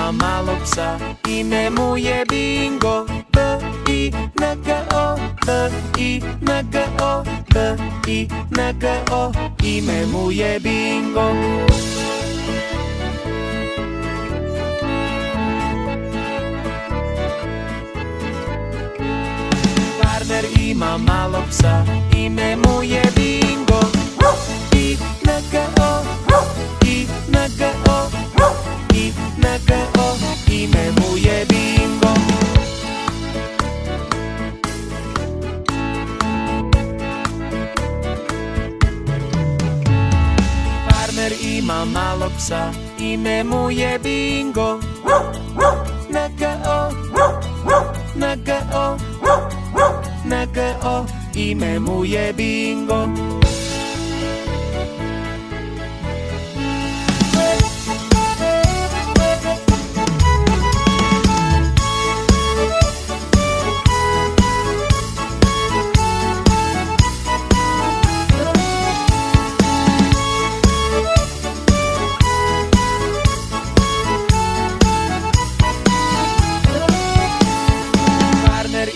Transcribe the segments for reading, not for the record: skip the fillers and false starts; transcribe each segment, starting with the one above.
ima malog psa, ime mu je Bingo. B-I-N-G-O, B-I-N-G-O, B-I-N-G-O, ime mu je Bingo. Farmer ima malog psa, ime mu je Bingo. I-N-G-O, I-N-G-O, I-N-G-O, ime mu je Bingo. Farmer ima malog psa, ime mu je Bingo. N-G-O, N-G-O, N-G-O, ime mu je Bingo.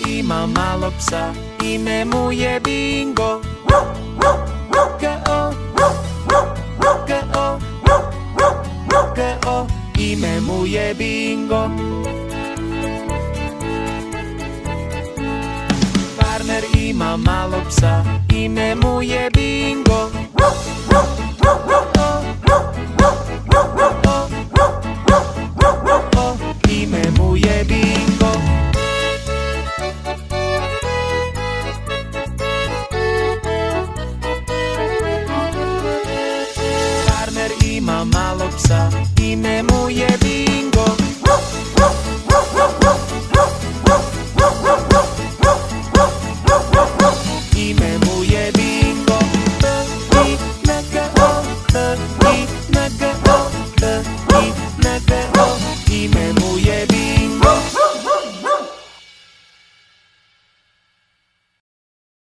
Ima malog psa, ime mu je Bingo. G-O, G-O, G-O, ime mu je Bingo. Farmer ima malog psa, ime mu je Bingo. Ime mu je Bingo. Ima malog psa, ime mu je Bingo.